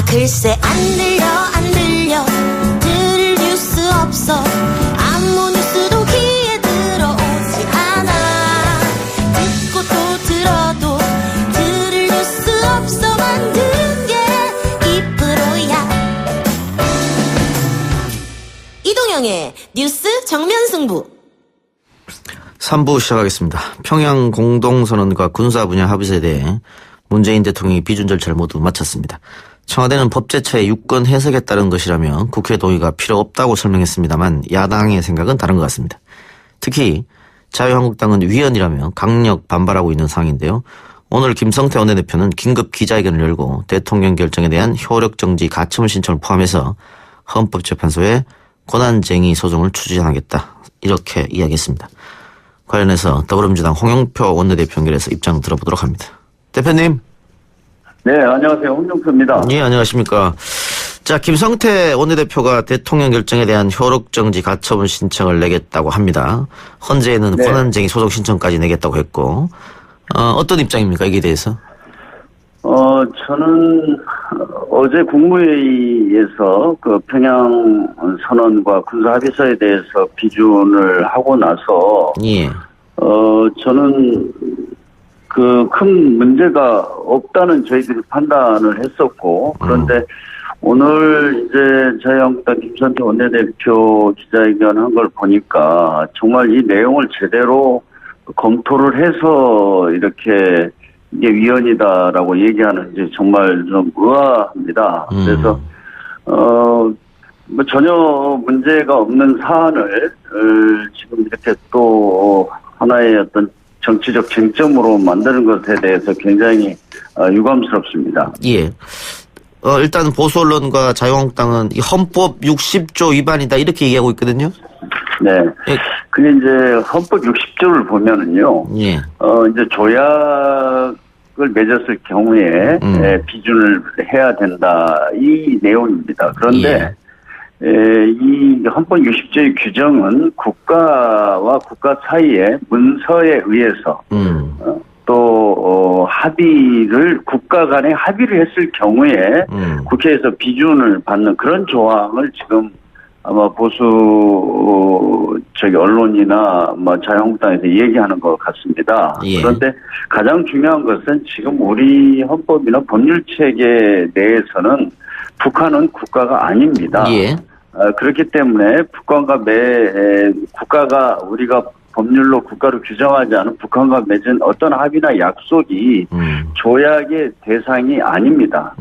글쎄 안 들려 들을 뉴스 없어 아무 뉴스도 귀에 들어오지 않아 듣고 또 들어도 들을 뉴스 없어 만든 게 이 프로야. 이동영의 뉴스 정면승부 3부 시작하겠습니다. 평양 공동선언과 군사 분야 합의서에 대해 문재인 대통령이 비준 절차를 모두 마쳤습니다. 청와대는 법제처의 유권 해석에 따른 것이라며 국회 동의가 필요 없다고 설명했습니다만 야당의 생각은 다른 것 같습니다. 특히 자유한국당은 위헌이라며 강력 반발하고 있는 상황인데요. 오늘 김성태 원내대표는 긴급 기자회견을 열고 대통령 결정에 대한 효력정지 가처분 신청을 포함해서 헌법재판소에 권한쟁의 소송을 추진하겠다 이렇게 이야기했습니다. 관련해서 더불어민주당 홍영표 원내대표 연결해서 입장 들어보도록 합니다. 대표님. 네, 안녕하세요. 홍영표입니다. 예, 안녕하십니까. 자, 김성태 원내대표가 대통령 결정에 대한 효력정지 가처분 신청을 내겠다고 합니다. 헌재에는 네. 권한쟁의 소송 신청까지 내겠다고 했고, 어떤 입장입니까, 이게 대해서? 저는 어제 국무회의에서 그 평양 선언과 군사 합의서에 대해서 비준을 하고 나서, 예. 저는 그 큰 문제가 없다는 저희들이 판단을 했었고, 그런데 오늘 이제 자유한국당 김성태 원내대표 기자회견 한 걸 보니까 정말 이 내용을 제대로 검토를 해서 이렇게 이게 위헌이다라고 얘기하는지 정말 좀 의아합니다. 그래서 뭐 전혀 문제가 없는 사안을 지금 이렇게 또 하나의 어떤 정치적 쟁점으로 만드는 것에 대해서 굉장히 유감스럽습니다. 예. 일단 보수 언론과 자유한국당은 이 헌법 60조 위반이다 이렇게 얘기하고 있거든요. 네. 예. 근데 이제 헌법 60조를 보면은요. 예. 이제 조약을 맺었을 경우에 비준을 해야 된다 이 내용입니다. 그런데 이 헌법 60조의 규정은 국가와 국가 사이의 문서에 의해서 또 합의를 국가 간에 합의를 했을 경우에 국회에서 비준을 받는 그런 조항을 지금 아마 보수 언론이나 뭐 자유한국당에서 얘기하는 것 같습니다. 예. 그런데 가장 중요한 것은 지금 우리 헌법이나 법률 체계 내에서는 북한은 국가가 아닙니다. 예. 그렇기 때문에 국가가 우리가 법률로 국가로 규정하지 않은 북한과 맺은 어떤 합의나 약속이 조약의 대상이 아닙니다.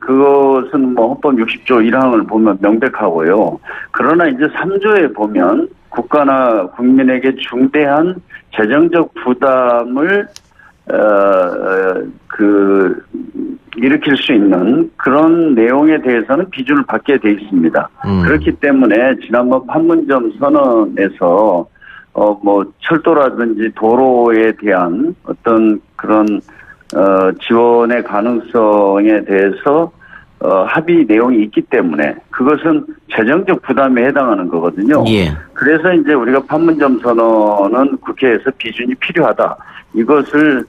그것은 뭐 헌법 60조 1항을 보면 명백하고요. 그러나 이제 3조에 보면 국가나 국민에게 중대한 재정적 부담을 일으킬 수 있는 그런 내용에 대해서는 비준을 받게 돼 있습니다. 그렇기 때문에 지난번 판문점 선언에서 뭐 철도라든지 도로에 대한 어떤 그런 지원의 가능성에 대해서 합의 내용이 있기 때문에 그것은 재정적 부담에 해당하는 거거든요. 예. 그래서 이제 우리가 판문점 선언은 국회에서 비준이 필요하다. 이것을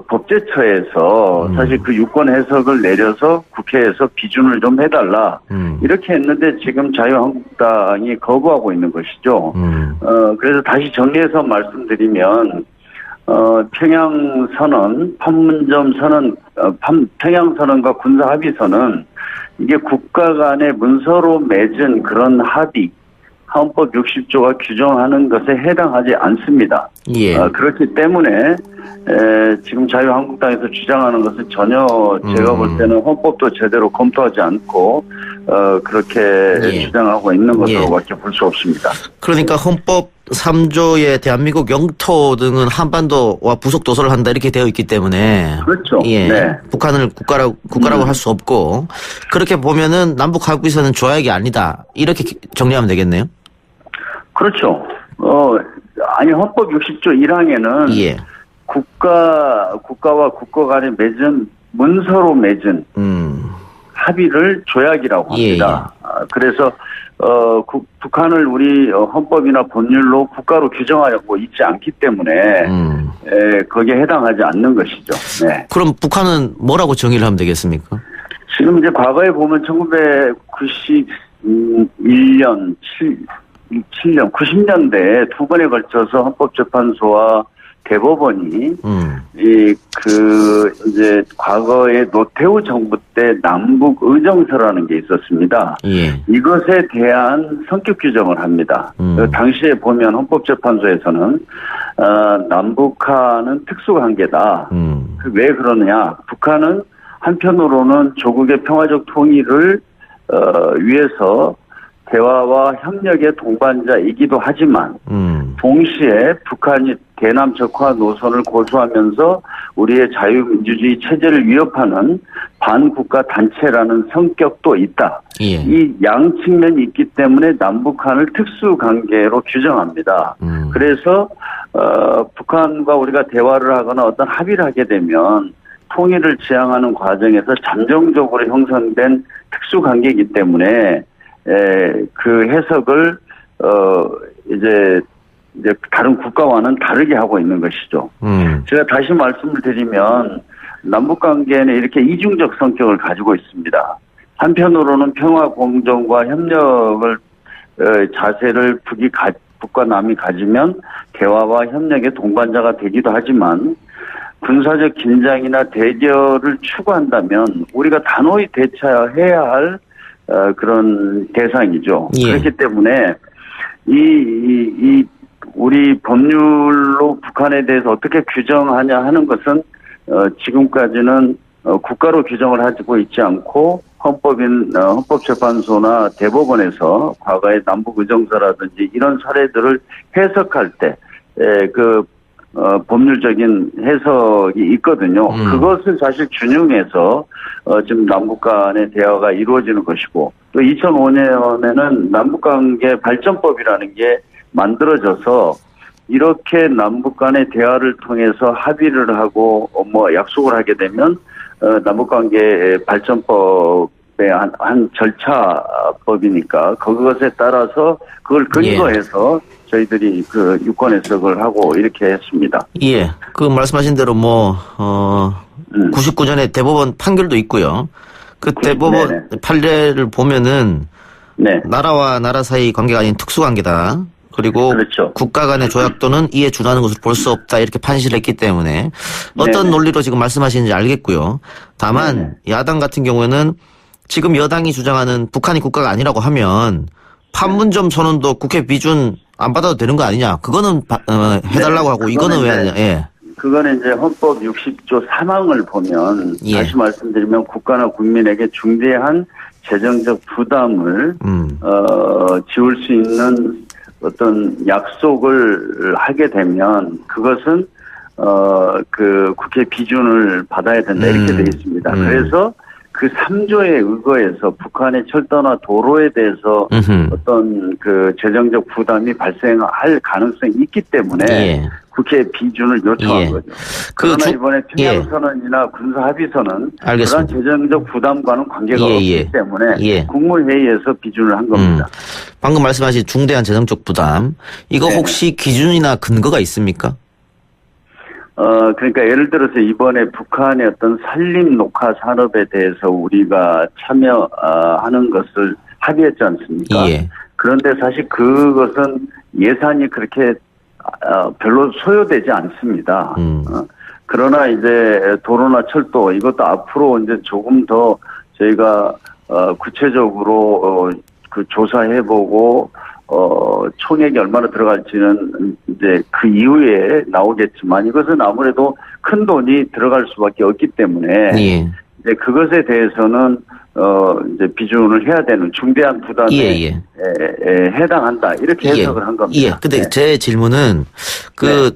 법제처에서 사실 그 유권 해석을 내려서 국회에서 비준을 좀 해달라 이렇게 했는데 지금 자유한국당이 거부하고 있는 것이죠. 그래서 다시 정리해서 말씀드리면 평양선언, 판문점 선언, 평양선언과 군사합의서는 이게 국가 간의 문서로 맺은 그런 합의, 헌법 60조가 규정하는 것에 해당하지 않습니다. 예. 그렇기 때문에 지금 자유한국당에서 주장하는 것은 전혀 제가 볼 때는 헌법도 제대로 검토하지 않고 그렇게 주장하고 있는 것으로밖에 볼 수 없습니다. 그러니까 헌법 3조에 대한민국 영토 등은 한반도와 부속 도서를 한다 이렇게 되어 있기 때문에 그렇죠. 예. 네. 북한을 국가라고 할 수 없고 그렇게 보면은 남북 합의서는 조약이 아니다 이렇게 정리하면 되겠네요. 그렇죠. 아니 헌법 60조 1항에는 예. 국가와 국가 간에 맺은 문서로 맺은 합의를 조약이라고 합니다. 예. 그래서 북한을 우리 헌법이나 법률로 국가로 규정하고 있지 않기 때문에 거기에 해당하지 않는 것이죠. 네. 그럼 북한은 뭐라고 정의를 하면 되겠습니까? 지금 이제 과거에 보면 1991년, 7년, 90년대에 두 번에 걸쳐서 헌법재판소와 대법원이 이제 과거에 노태우 정부 때 남북 의정서라는 게 있었습니다. 예. 이것에 대한 성격 규정을 합니다. 당시에 보면 헌법재판소에서는 남북한은 특수관계다. 왜 그러느냐? 북한은 한편으로는 조국의 평화적 통일을 위해서 대화와 협력의 동반자이기도 하지만 동시에 북한이 대남적화 노선을 고수하면서 우리의 자유민주주의 체제를 위협하는 반국가 단체라는 성격도 있다. 예. 이 양 측면이 있기 때문에 남북한을 특수관계로 규정합니다. 그래서 북한과 우리가 대화를 하거나 어떤 합의를 하게 되면 통일을 지향하는 과정에서 잠정적으로 형성된 특수관계이기 때문에 그 해석을 이제 다른 국가와는 다르게 하고 있는 것이죠. 제가 다시 말씀을 드리면 남북 관계는 이렇게 이중적 성격을 가지고 있습니다. 한편으로는 평화 공존과 협력을 자세를 북과 남이 가지면 대화와 협력의 동반자가 되기도 하지만 군사적 긴장이나 대결을 추구한다면 우리가 단호히 대처해야 할 그런 대상이죠. 예. 그렇기 때문에 우리 법률로 북한에 대해서 어떻게 규정하냐 하는 것은 지금까지는 국가로 규정을 하고 있지 않고 헌법재판소나 대법원에서 과거의 남북의정서라든지 이런 사례들을 해석할 때 법률적인 해석이 있거든요. 그것을 사실 준용해서 지금 남북 간의 대화가 이루어지는 것이고 또 2005년에는 남북관계 발전법이라는 게 만들어져서 이렇게 남북 간의 대화를 통해서 합의를 하고 약속을 하게 되면 남북관계 발전법의 한 절차법이니까 그것에 따라서 그걸 근거해서 저희들이 그 유권 해석을 하고 이렇게 했습니다. 예. 그 말씀하신 대로 99년에 대법원 판결도 있고요. 그 대법원 네네. 판례를 보면은 네. 나라와 나라 사이 관계가 아닌 특수관계다. 그리고 그렇죠. 국가 간의 조약 또는 이에 준하는 것을 볼 수 없다 이렇게 판시를 했기 때문에 어떤 네네. 논리로 지금 말씀하시는지 알겠고요. 다만 네네. 야당 같은 경우에는 지금 여당이 주장하는 북한이 국가가 아니라고 하면 판문점 선언도 국회 비준 안 받아도 되는 거 아니냐. 그거는 해달라고 하고 이거는 왜 하냐. 예. 그거는 이제 헌법 60조 3항을 보면 예. 다시 말씀드리면 국가나 국민에게 중대한 재정적 부담을 지울 수 있는 어떤 약속을 하게 되면 그것은 그 국회 비준을 받아야 된다 이렇게 되어 있습니다. 그래서 그 3조에 의거해서 북한의 철도나 도로에 대해서 어떤 그 재정적 부담이 발생할 가능성이 있기 때문에 예. 국회 비준을 요청한 예. 거죠. 그러나 이번에 예. 평양선언이나 군사합의선은 알겠습니다. 그런 재정적 부담과는 관계가 예, 없기 예. 때문에 예. 국무회의에서 비준을 한 겁니다. 방금 말씀하신 중대한 재정적 부담 이거 네네. 혹시 기준이나 근거가 있습니까? 그러니까 예를 들어서 이번에 북한의 어떤 산림 녹화 산업에 대해서 우리가 참여하는 것을 합의했지 않습니까? 예. 그런데 사실 그것은 예산이 그렇게 별로 소요되지 않습니다. 그러나 이제 도로나 철도 이것도 앞으로 이제 조금 더 저희가 구체적으로 그 조사해보고 총액이 얼마나 들어갈지는 이제 그 이후에 나오겠지만 이것은 아무래도 큰 돈이 들어갈 수밖에 없기 때문에 예. 이제 그것에 대해서는 이제 비준을 해야 되는 중대한 부담에 예. 해당한다 이렇게 해석을 한 겁니다. 예. 근데 네. 제 질문은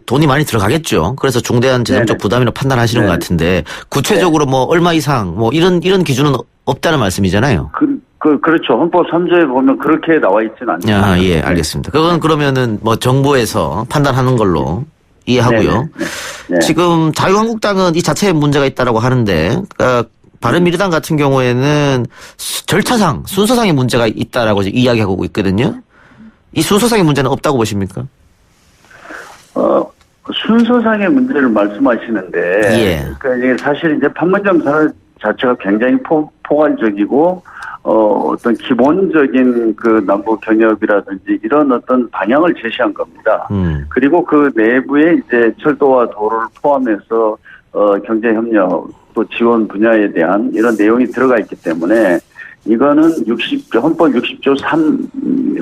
돈이 많이 들어가겠죠. 그래서 중대한 재정적 네네. 부담이라고 판단하시는 것 네네. 같은데 구체적으로 얼마 이상 이런 기준은 없다는 말씀이잖아요. 그렇죠. 헌법 3조에 보면 그렇게 나와 있지는 않습니다. 예, 알겠습니다. 그건 그러면은 정부에서 판단하는 걸로 이해하고요. 네. 지금 자유한국당은 이 자체에 문제가 있다라고 하는데, 바른미래당 같은 경우에는 절차상, 순서상의 문제가 있다라고 이야기하고 있거든요. 이 순서상의 문제는 없다고 보십니까? 순서상의 문제를 말씀하시는데, 예. 그러니까 이게 사실 이제 판문점 선언 자체가 굉장히 포괄적이고 어떤 기본적인 그 남북 경협이라든지 이런 어떤 방향을 제시한 겁니다. 그리고 그 내부에 이제 철도와 도로를 포함해서 경제 협력 또 지원 분야에 대한 이런 내용이 들어가 있기 때문에 이거는 헌법 60조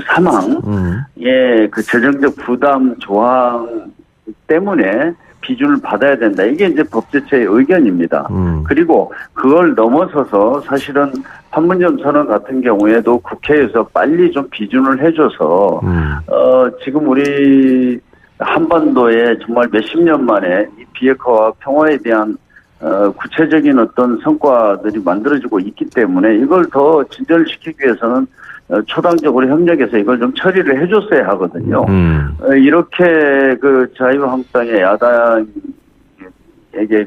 3항의 그 재정적 부담 조항 때문에 비준을 받아야 된다. 이게 이제 법제처의 의견입니다. 그리고 그걸 넘어서서 사실은 판문점 선언 같은 경우에도 국회에서 빨리 좀 비준을 해줘서 지금 우리 한반도에 정말 몇십 년 만에 이 비핵화와 평화에 대한 구체적인 어떤 성과들이 만들어지고 있기 때문에 이걸 더 진전시키기 위해서는 초당적으로 협력해서 이걸 좀 처리를 해줬어야 하거든요. 이렇게 그 자유한국당의 야당에게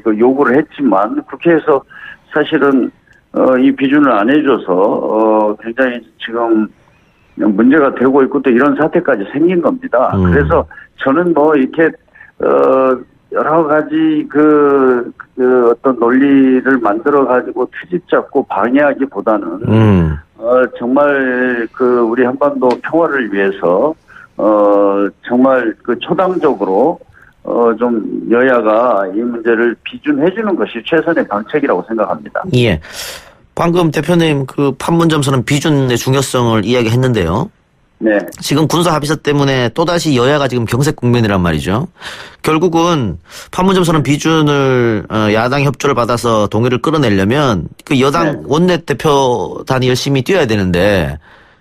그 요구를 했지만 국회에서 사실은 이 비준을 안 해줘서 굉장히 지금 문제가 되고 있고 또 이런 사태까지 생긴 겁니다. 그래서 저는 뭐 이렇게 여러 가지 그 어떤 논리를 만들어 가지고 트집 잡고 방해하기보다는 정말 그 우리 한반도 평화를 위해서 정말 그 초당적으로 좀 여야가 이 문제를 비준해 주는 것이 최선의 방책이라고 생각합니다. 예. 방금 대표님 그 판문점 선언 비준의 중요성을 이야기했는데요. 네. 지금 군사 합의서 때문에 또다시 여야가 지금 경색 국면이란 말이죠. 결국은 판문점 선언 비준을 야당 협조를 받아서 동의를 끌어내려면 그 여당 원내대표단이 열심히 뛰어야 되는데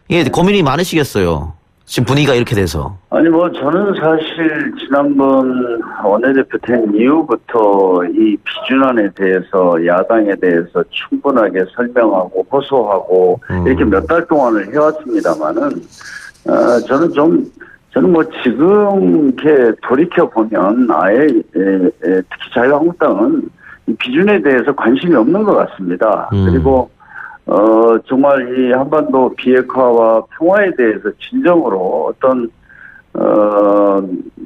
이게 고민이 많으시겠어요. 지금 분위기가 이렇게 돼서. 아니 뭐 저는 사실 지난번 원내대표 된 이후부터 이 비준안에 대해서 야당에 대해서 충분하게 설명하고 호소하고 이렇게 몇 달 동안을 해왔습니다만은 저는 뭐 지금 이렇게 돌이켜보면 아예 특히 자유한국당은 이 비준에 대해서 관심이 없는 것 같습니다. 그리고 정말 이 한반도 비핵화와 평화에 대해서 진정으로 어떤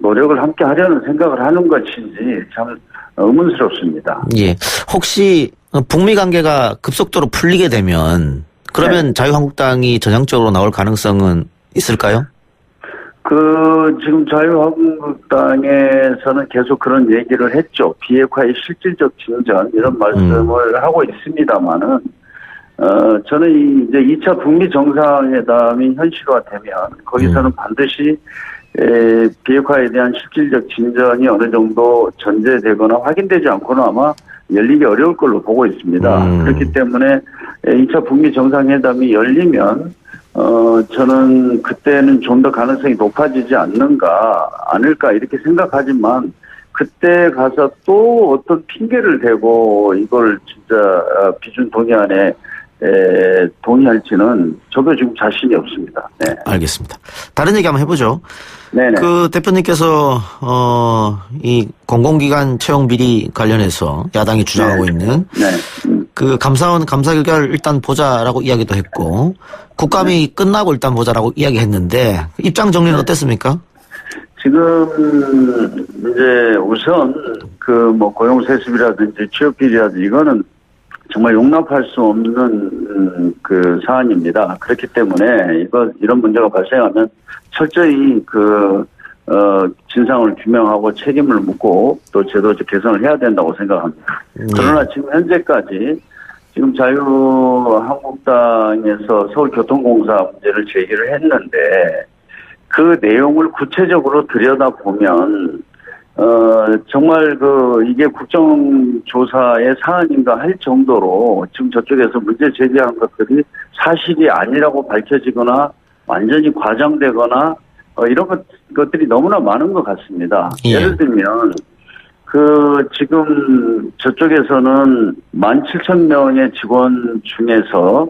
노력을 함께 하려는 생각을 하는 것인지 참 의문스럽습니다. 예. 혹시 북미 관계가 급속도로 풀리게 되면 그러면 자유한국당이 전향적으로 나올 가능성은 있을까요? 지금 자유한국당에서는 계속 그런 얘기를 했죠. 비핵화의 실질적 진전 이런 말씀을 하고 있습니다만은 저는 이제 2차 북미 정상회담이 현실화되면 거기서는 반드시 비핵화에 대한 실질적 진전이 어느 정도 전제되거나 확인되지 않고는 아마 열리기 어려울 걸로 보고 있습니다. 그렇기 때문에 2차 북미 정상회담이 열리면 저는 그때는 좀 더 가능성이 높아지지 않을까 이렇게 생각하지만 그때 가서 또 어떤 핑계를 대고 이걸 진짜 비준 동의안에 동의할지는 저도 지금 자신이 없습니다. 네. 알겠습니다. 다른 얘기 한번 해보죠. 네네. 그 대표님께서 이 공공기관 채용 비리 관련해서 야당이 주장하고 있는 그 감사원 감사 결과를 일단 보자라고 이야기도 했고 국감이 끝나고 일단 보자라고 이야기했는데 입장 정리는 어땠습니까? 지금 이제 우선 그 뭐 고용 세습이라든지 취업 비리라든지 이거는 정말 용납할 수 없는 그 사안입니다. 그렇기 때문에 이런 문제가 발생하면 철저히 진상을 규명하고 책임을 묻고 또 제도적 개선을 해야 된다고 생각합니다. 그러나 지금 현재까지 지금 자유한국당에서 서울교통공사 문제를 제기를 했는데 그 내용을 구체적으로 들여다보면 정말 이게 국정조사의 사안인가 할 정도로 지금 저쪽에서 문제 제기한 것들이 사실이 아니라고 밝혀지거나 완전히 과장되거나 이런 것들이 너무나 많은 것 같습니다. 예. 예를 들면 지금 저쪽에서는 17,000명의 직원 중에서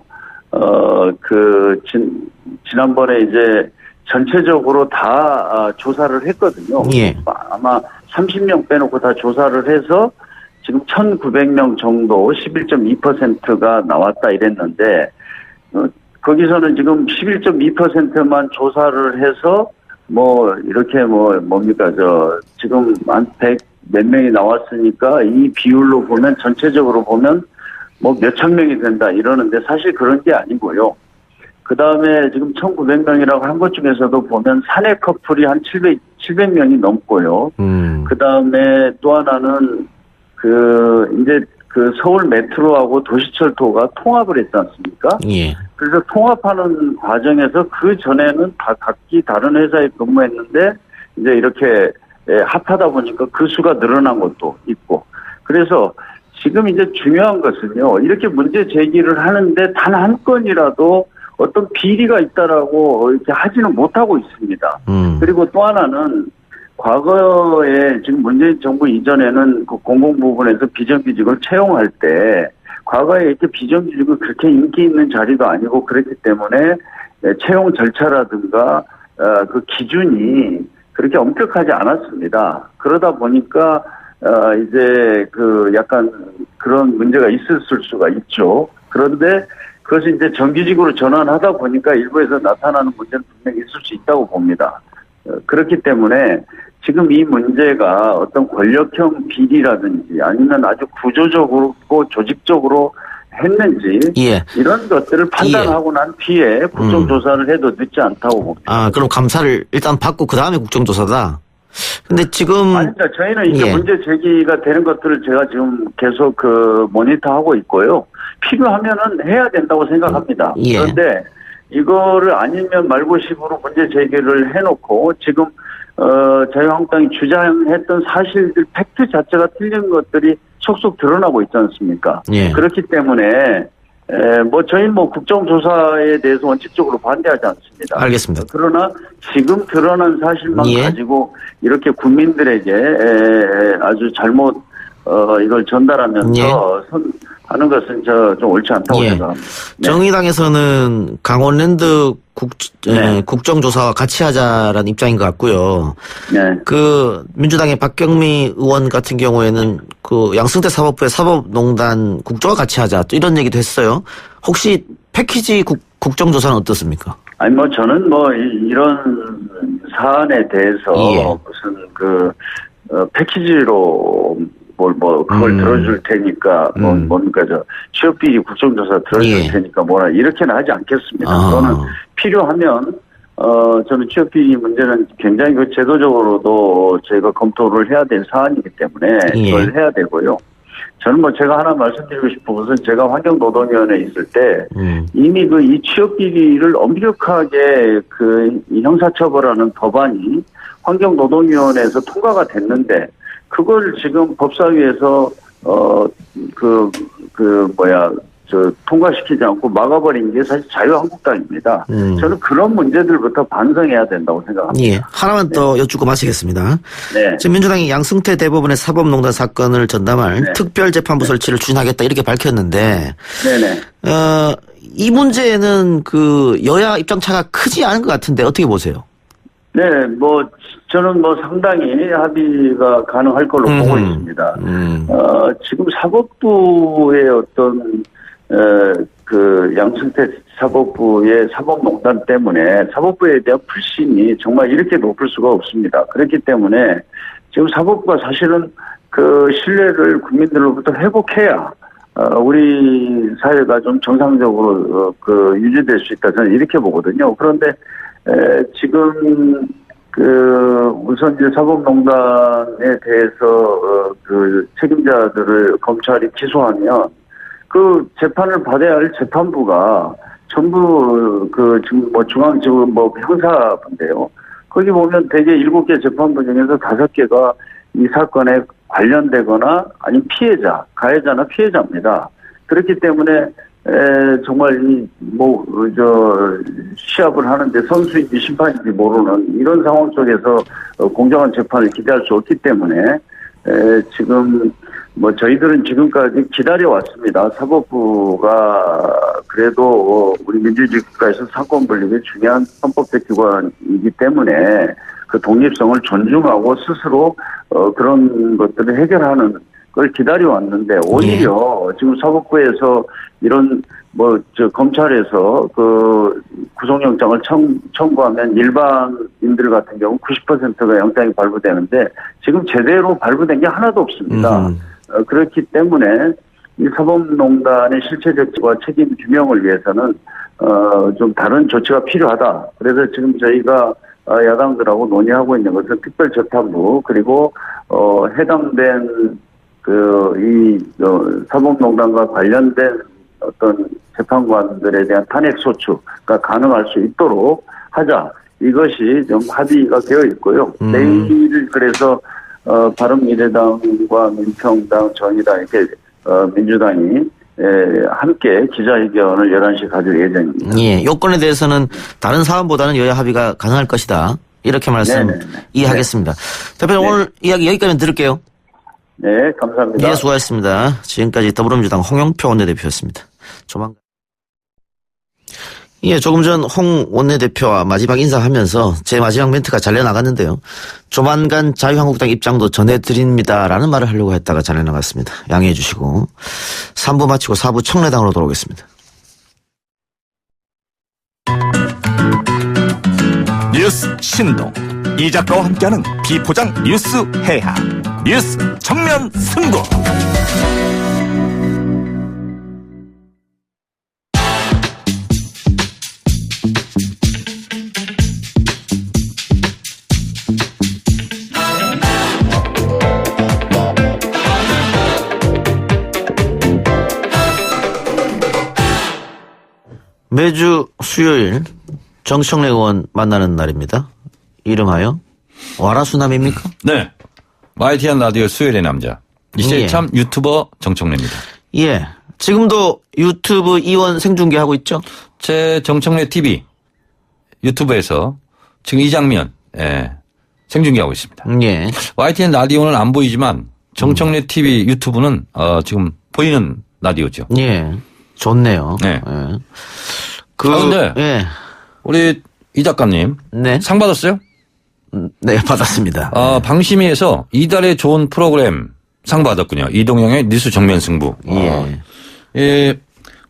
지난번에 이제 전체적으로 다 조사를 했거든요. 예. 아마 30명 빼놓고 다 조사를 해서 지금 1,900명 정도 11.2%가 나왔다 이랬는데 거기서는 지금 11.2%만 조사를 해서 뭡니까 지금 한 100 몇 명이 나왔으니까 이 비율로 보면 전체적으로 보면 뭐 몇천 명이 된다 이러는데 사실 그런 게 아니고요. 그 다음에 지금 1900명이라고 한 것 중에서도 보면 사내 커플이 한 700명이 넘고요. 그 다음에 또 하나는 이제 서울 메트로하고 도시철도가 통합을 했지 않습니까? 예. 그래서 통합하는 과정에서 그 전에는 다 각기 다른 회사에 근무했는데 이제 이렇게 합하다 보니까 그 수가 늘어난 것도 있고. 그래서 지금 이제 중요한 것은요. 이렇게 문제 제기를 하는데 단 한 건이라도 어떤 비리가 있다라고 이렇게 하지는 못하고 있습니다. 그리고 또 하나는 과거에 지금 문재인 정부 이전에는 그 공공부문에서 비정규직을 채용할 때 과거에 이렇게 비정규직은 그렇게 인기 있는 자리도 아니고 그랬기 때문에 채용 절차라든가 그 기준이 그렇게 엄격하지 않았습니다. 그러다 보니까 이제 약간 그런 문제가 있었을 수가 있죠. 그런데 그것이 이제 정규직으로 전환하다 보니까 일부에서 나타나는 문제는 분명히 있을 수 있다고 봅니다. 그렇기 때문에 지금 이 문제가 어떤 권력형 비리라든지 아니면 아주 구조적으로 조직적으로 했는지 예. 이런 것들을 판단하고 난 뒤에 국정조사를 해도 늦지 않다고 봅니다. 그럼 감사를 일단 받고 그 다음에 국정조사다. 근데 지금 아닙니다. 저희는 이제 문제 제기가 되는 것들을 제가 지금 계속 모니터하고 있고요. 필요하면은 해야 된다고 생각합니다. 예. 그런데 이거를 아니면 말고식으로 문제 제기를 해놓고 지금 자유한국당이 주장했던 사실들 팩트 자체가 틀린 것들이 속속 드러나고 있지 않습니까? 예. 그렇기 때문에 저희는 국정조사에 대해서 원칙적으로 반대하지 않습니다. 알겠습니다. 그러나 지금 드러난 사실만 예. 가지고 이렇게 국민들에게 아주 잘못 이걸 전달하면서 예. 하는 것은 좀 옳지 않다고 생각합니다. 네. 정의당에서는 강원랜드 국정조사와 같이 하자라는 입장인 것 같고요. 네. 민주당의 박경미 의원 같은 경우에는 양승태 사법부의 사법농단 국조와 같이 하자 또 이런 얘기도 했어요. 혹시 패키지 국정조사는 어떻습니까? 아니 저는 이런 사안에 대해서 예. 무슨 패키지로 그걸 들어줄 테니까 뭡니까 취업비리 국정조사 들어줄 예. 테니까 이렇게는 하지 않겠습니다. 저는 필요하면 저는 취업비리 문제는 굉장히 제도적으로도 저희가 검토를 해야 될 사안이기 때문에 이걸 해야 되고요. 저는 제가 하나 말씀드리고 싶은 것은 제가 환경노동위원회에 있을 때 이미 이 취업비리를 엄격하게 이 형사처벌하는 법안이 환경노동위원회에서 통과가 됐는데 그걸 지금 법사위에서 통과시키지 않고 막아버린 게 사실 자유한국당입니다. 저는 그런 문제들부터 반성해야 된다고 생각합니다. 예. 하나만 더 여쭙고 마치겠습니다. 네. 지금 민주당이 양승태 대법원의 사법농단 사건을 전담할 특별재판부 설치를 추진하겠다 이렇게 밝혔는데, 네네. 이 문제는 여야 입장 차가 크지 않은 것 같은데 어떻게 보세요? 네, 저는 상당히 합의가 가능할 걸로 보고 있습니다. 지금 사법부의 어떤, 양승태 사법부의 사법농단 때문에 사법부에 대한 불신이 정말 이렇게 높을 수가 없습니다. 그렇기 때문에 지금 사법부가 사실은 신뢰를 국민들로부터 회복해야, 우리 사회가 좀 정상적으로, 유지될 수 있다. 저는 이렇게 보거든요. 그런데, 지금 우선 이제 사법농단에 대해서 책임자들을 검찰이 기소하면 재판을 받아야 할 재판부가 전부 지금 중앙지검 형사부인데요. 거기 보면 대개 7개 재판부 중에서 5개가 이 사건에 관련되거나 아니면 가해자나 피해자입니다. 그렇기 때문에 정말 시합을 하는데 선수인지 심판인지 모르는 이런 상황 속에서 공정한 재판을 기대할 수 없기 때문에 지금 저희들은 지금까지 기다려왔습니다. 사법부가 그래도 우리 민주주의 국가에서 사건 분립이 중요한 헌법적 기관이기 때문에 그 독립성을 존중하고 스스로 그런 것들을 해결하는 걸 기다려왔는데 오히려 지금 사법부에서 이런 검찰에서 구속영장을 청구하면 일반인들 같은 경우 90%가 영장이 발부되는데 지금 제대로 발부된 게 하나도 없습니다. 그렇기 때문에 이 사법농단의 실체적과 책임 규명을 위해서는 좀 다른 조치가 필요하다. 그래서 지금 저희가 야당들하고 논의하고 있는 것은 특별재판부 그리고 해당된 사법농단과 관련된 어떤 재판관들에 대한 탄핵 소추가 가능할 수 있도록 하자. 이것이 좀 합의가 되어 있고요. 내일 그래서 바른미래당과 민평당, 정의당 이렇게 민주당이 함께 기자회견을 11시에 가질 예정입니다. 예, 요건에 대해서는 다른 사안보다는 여야 합의가 가능할 것이다. 이렇게 말씀 이해하겠습니다. 대표님 네. 오늘 이야기 여기까지 들을게요. 네, 감사합니다. 예, 수고하셨습니다. 지금까지 더불어민주당 홍영표 원내대표였습니다. 조만간. 예, 조금 전 홍 원내대표와 마지막 인사하면서 제 마지막 멘트가 잘려나갔는데요. 조만간 자유한국당 입장도 전해드립니다라는 말을 하려고 했다가 잘려나갔습니다. 양해해 주시고 3부 마치고 4부 청래당으로 돌아오겠습니다. 뉴스 신동 이 작가와 함께하는 비포장 뉴스 해학 뉴스 정면 승부. 매주 수요일 정청래 의원 만나는 날입니다. 이름하여 와라수남입니까? 네. YTN 라디오 수요일의 남자. 이제 예. 참 유튜버 정청래입니다. 예. 지금도 유튜브 이원 생중계하고 있죠? 제 정청래 TV 유튜브에서 지금 이 장면 생중계하고 있습니다. 예. YTN 라디오는 안 보이지만 정청래 TV 유튜브는 지금 보이는 라디오죠. 예. 좋네요. 네. 예. 근데 예. 우리 이 작가님 네. 상 받았어요? 네, 받았습니다. 방심위에서 이달의 좋은 프로그램 상 받았군요. 이동영의 뉴스 정면 승부. 예. 예,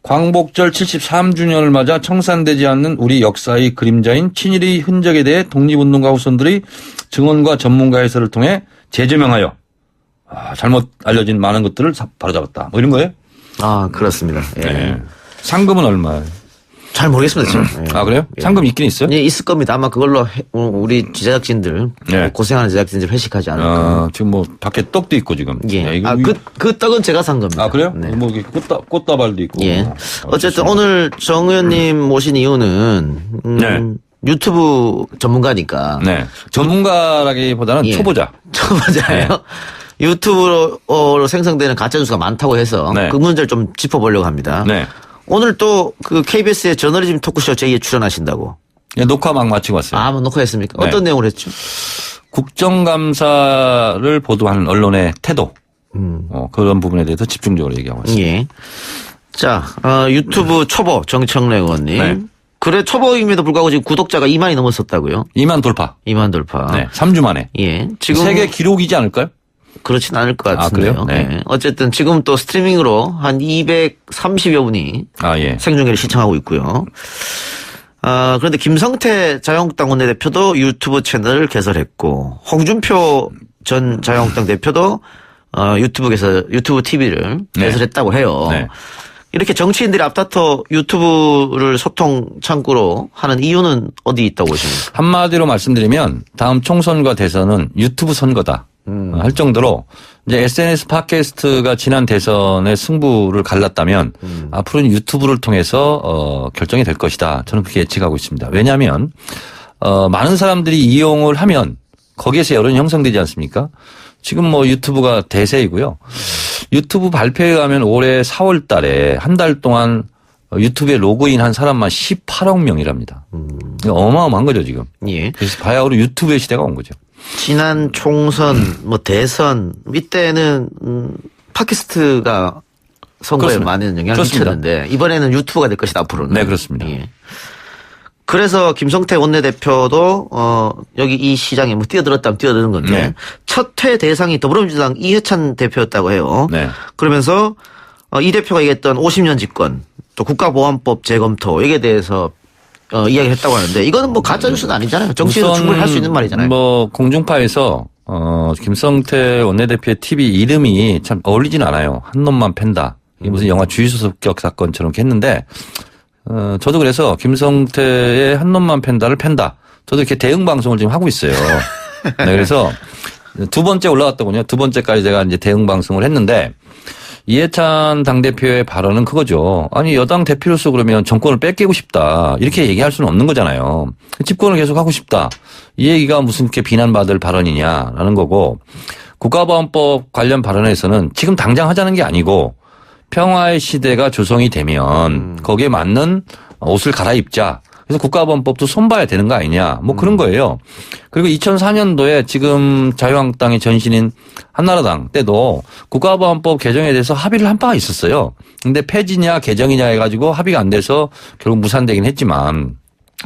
광복절 73주년을 맞아 청산되지 않는 우리 역사의 그림자인 친일의 흔적에 대해 독립운동가 후손들이 증언과 전문가 해설을 통해 재조명하여 잘못 알려진 많은 것들을 바로잡았다. 뭐 이런 거예요? 아, 그렇습니다. 예. 네. 상금은 얼마예요? 잘 모르겠습니다, 지금. 예. 아, 그래요? 예. 상금 있긴 있어요? 예, 있을 겁니다. 아마 그걸로 우리 제작진들, 네. 고생하는 제작진들 회식하지 않을까. 지금 뭐 밖에 떡도 있고 지금. 예. 네, 이거 그 떡은 제가 산 겁니다. 아, 그래요? 네. 뭐 이렇게 꽃다발도 있고. 예. 어쨌든 오늘 정 의원님 모신 이유는, 네. 유튜브 전문가니까. 네. 전문가라기보다는 예. 초보자. 초보자예요. 네. 유튜브로 생성되는 가짜뉴스가 많다고 해서 네. 그 문제를 좀 짚어보려고 합니다. 네. 오늘 또 그 KBS의 저널리즘 토크쇼 제2에 출연하신다고. 예, 녹화 막 마치고 왔어요. 아, 뭐 녹화했습니까? 네. 어떤 내용을 했죠? 국정감사를 보도하는 언론의 태도. 그런 부분에 대해서 집중적으로 얘기하고 있습니다. 예. 자, 유튜브 초보 정청래 의원님. 네. 그래, 초보임에도 불구하고 지금 구독자가 2만이 넘었었다고요? 2만 돌파. 2만 돌파. 네. 3주 만에. 예. 지금. 세계 기록이지 않을까요? 그렇진 않을 것 같은데요. 아, 그래요? 네. 예. 어쨌든 지금 또 스트리밍으로 한 230여 분이 예. 생중계를 시청하고 있고요. 그런데 김성태 자유한국당 원내대표도 유튜브 채널을 개설했고, 홍준표 전 자유한국당 대표도 유튜브 TV를 네. 개설했다고 해요. 네. 이렇게 정치인들이 앞다퉈 유튜브를 소통 창구로 하는 이유는 어디 있다고 보십니까? 한마디로 말씀드리면 다음 총선과 대선은 유튜브 선거다. 할 정도로 이제 SNS 팟캐스트가 지난 대선의 승부를 갈랐다면 앞으로는 유튜브를 통해서 결정이 될 것이다. 저는 그렇게 예측하고 있습니다. 왜냐하면 많은 사람들이 이용을 하면 거기에서 여론이 형성되지 않습니까? 지금 뭐 유튜브가 대세이고요. 유튜브 발표에 가면 올해 4월 달에 한 달 동안 유튜브에 로그인한 사람만 18억 명이랍니다. 어마어마한 거죠, 지금. 예. 그래서 바야흐로 유튜브의 시대가 온 거죠. 지난 총선, 뭐 대선 이때는 팟캐스트가 선거에 그렇습니다. 많은 영향을 그렇습니다. 미쳤는데 이번에는 유튜브가 될 것이다 앞으로는. 네, 그렇습니다. 예. 그래서 김성태 원내대표도 여기 이 시장에 뭐 뛰어들었다면 뛰어드는 건데 네. 첫 회 대상이 더불어민주당 이해찬 대표였다고 해요. 네. 그러면서 이 대표가 얘기했던 50년 집권 또 국가보안법 재검토 여기에 대해서 이야기를 했다고 하는데 이거는 뭐 가짜뉴스는 아니잖아요. 정치에서 우선 충분히 할 수 있는 말이잖아요. 뭐 공중파에서 김성태 원내대표의 TV 이름이 참 어울리진 않아요. 한 놈만 팬다. 이게 무슨 영화 주유소 습격 사건처럼 했는데 저도 그래서 김성태의 한 놈만 팬다를 팬다. 저도 이렇게 대응 방송을 지금 하고 있어요. 네, 그래서 두 번째 올라갔더군요. 두 번째까지 제가 이제 대응 방송을 했는데 이해찬 당대표의 발언은 그거죠. 아니 여당 대표로서 그러면 정권을 뺏기고 싶다. 이렇게 얘기할 수는 없는 거잖아요. 집권을 계속 하고 싶다. 이 얘기가 무슨 이렇게 비난받을 발언이냐라는 거고 국가보안법 관련 발언에서는 지금 당장 하자는 게 아니고 평화의 시대가 조성이 되면 거기에 맞는 옷을 갈아입자. 그래서 국가보안법도 손봐야 되는 거 아니냐. 뭐 그런 거예요. 그리고 2004년도에 지금 자유한국당의 전신인 한나라당 때도 국가보안법 개정에 대해서 합의를 한 바가 있었어요. 근데 폐지냐 개정이냐 해가지고 합의가 안 돼서 결국 무산되긴 했지만